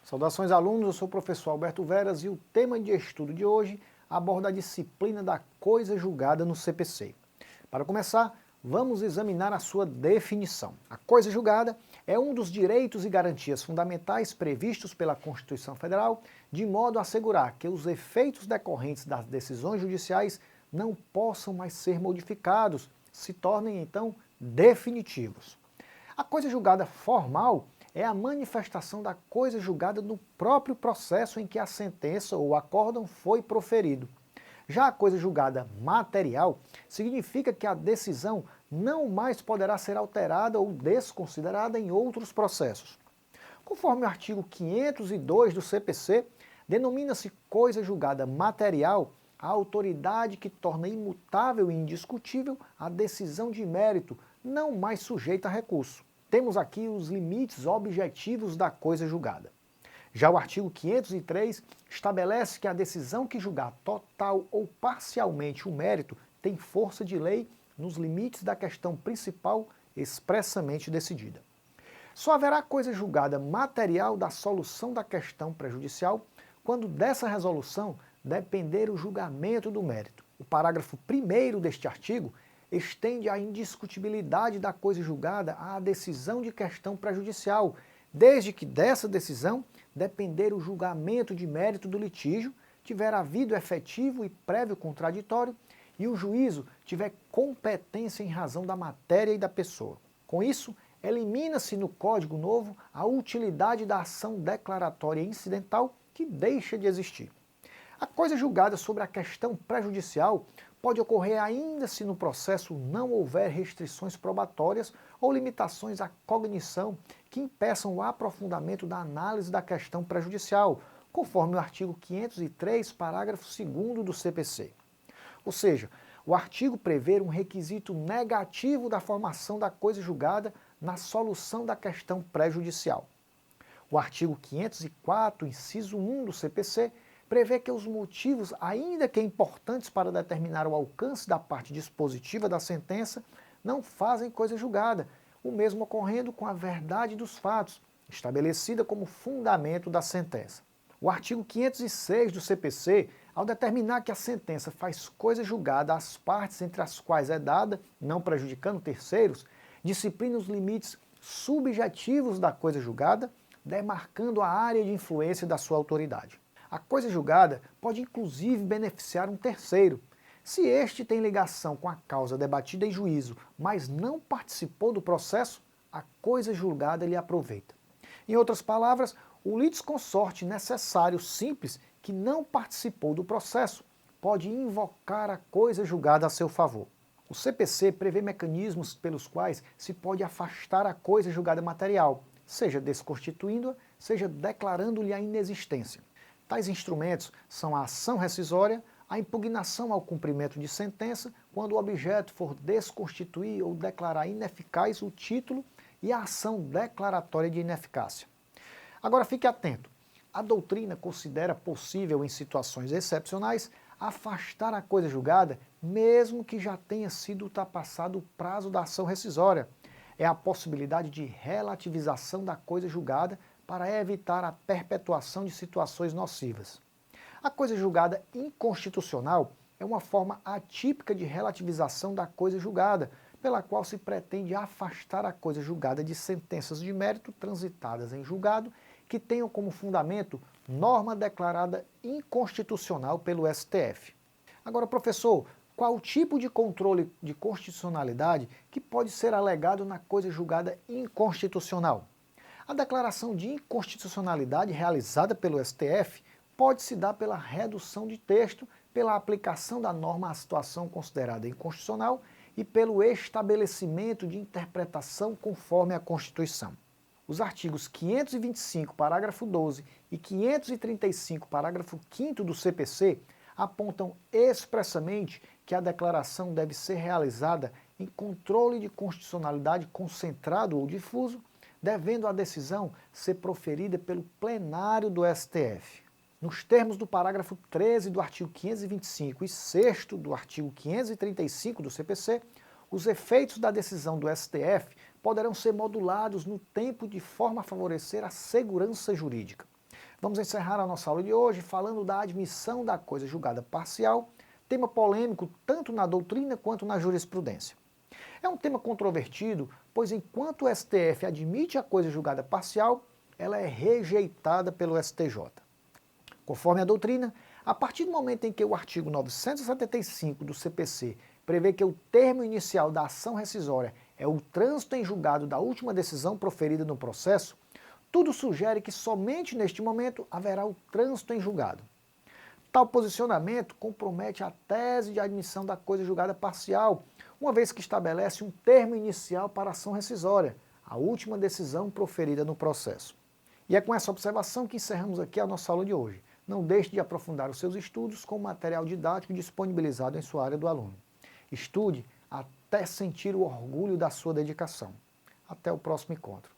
Saudações alunos, eu sou o professor Alberto Veras e o tema de estudo de hoje aborda a disciplina da coisa julgada no CPC. Para começar, vamos examinar a sua definição. A coisa julgada é um dos direitos e garantias fundamentais previstos pela Constituição Federal, de modo a assegurar que os efeitos decorrentes das decisões judiciais não possam mais ser modificados, se tornem então definitivos. A coisa julgada formal é a manifestação da coisa julgada no próprio processo em que a sentença ou acórdão foi proferido. Já a coisa julgada material significa que a decisão não mais poderá ser alterada ou desconsiderada em outros processos. Conforme o artigo 502 do CPC, denomina-se coisa julgada material a autoridade que torna imutável e indiscutível a decisão de mérito, não mais sujeita a recurso. Temos aqui os limites objetivos da coisa julgada. Já o artigo 503 estabelece que a decisão que julgar total ou parcialmente o mérito tem força de lei nos limites da questão principal expressamente decidida. Só haverá coisa julgada material da solução da questão prejudicial quando dessa resolução depender o julgamento do mérito. O parágrafo 1º deste artigo estende a indiscutibilidade da coisa julgada à decisão de questão prejudicial, desde que dessa decisão depender o julgamento de mérito do litígio, tiver havido efetivo e prévio contraditório e o juízo tiver competência em razão da matéria e da pessoa. Com isso, elimina-se no Código Novo a utilidade da ação declaratória incidental que deixa de existir. A coisa julgada sobre a questão prejudicial pode ocorrer ainda se no processo não houver restrições probatórias ou limitações à cognição que impeçam o aprofundamento da análise da questão prejudicial, conforme o artigo 503, parágrafo 2º do CPC. Ou seja, o artigo prevê um requisito negativo da formação da coisa julgada na solução da questão prejudicial. O artigo 504, inciso 1 do CPC, prevê que os motivos, ainda que importantes para determinar o alcance da parte dispositiva da sentença, não fazem coisa julgada, o mesmo ocorrendo com a verdade dos fatos, estabelecida como fundamento da sentença. O artigo 506 do CPC, ao determinar que a sentença faz coisa julgada às partes entre as quais é dada, não prejudicando terceiros, disciplina os limites subjetivos da coisa julgada, demarcando a área de influência da sua autoridade. A coisa julgada pode inclusive beneficiar um terceiro. Se este tem ligação com a causa debatida em juízo, mas não participou do processo, a coisa julgada lhe aproveita. Em outras palavras, o litisconsorte necessário simples que não participou do processo pode invocar a coisa julgada a seu favor. O CPC prevê mecanismos pelos quais se pode afastar a coisa julgada material, seja desconstituindo-a, seja declarando-lhe a inexistência. Tais instrumentos são a ação rescisória, a impugnação ao cumprimento de sentença, quando o objeto for desconstituir ou declarar ineficaz o título, e a ação declaratória de ineficácia. Agora fique atento, a doutrina considera possível, em situações excepcionais, afastar a coisa julgada, mesmo que já tenha sido ultrapassado o prazo da ação rescisória. É a possibilidade de relativização da coisa julgada para evitar a perpetuação de situações nocivas. A coisa julgada inconstitucional é uma forma atípica de relativização da coisa julgada, pela qual se pretende afastar a coisa julgada de sentenças de mérito transitadas em julgado que tenham como fundamento norma declarada inconstitucional pelo STF. Agora, professor, qual o tipo de controle de constitucionalidade que pode ser alegado na coisa julgada inconstitucional? A declaração de inconstitucionalidade realizada pelo STF pode se dar pela redução de texto, pela aplicação da norma à situação considerada inconstitucional e pelo estabelecimento de interpretação conforme a Constituição. Os artigos 525, parágrafo 12 e 535, parágrafo 5º do CPC apontam expressamente que a declaração deve ser realizada em controle de constitucionalidade concentrado ou difuso, devendo a decisão ser proferida pelo plenário do STF. Nos termos do parágrafo 13 do artigo 525 e 6º do artigo 535 do CPC, os efeitos da decisão do STF poderão ser modulados no tempo de forma a favorecer a segurança jurídica. Vamos encerrar a nossa aula de hoje falando da admissão da coisa julgada parcial, tema polêmico tanto na doutrina quanto na jurisprudência. É um tema controvertido, pois enquanto o STF admite a coisa julgada parcial, ela é rejeitada pelo STJ. Conforme a doutrina, a partir do momento em que o artigo 975 do CPC prevê que o termo inicial da ação rescisória é o trânsito em julgado da última decisão proferida no processo, tudo sugere que somente neste momento haverá o trânsito em julgado. Tal posicionamento compromete a tese de admissão da coisa julgada parcial, uma vez que estabelece um termo inicial para a ação rescisória, a última decisão proferida no processo. E é com essa observação que encerramos aqui a nossa aula de hoje. Não deixe de aprofundar os seus estudos com o material didático disponibilizado em sua área do aluno. Estude até sentir o orgulho da sua dedicação. Até o próximo encontro.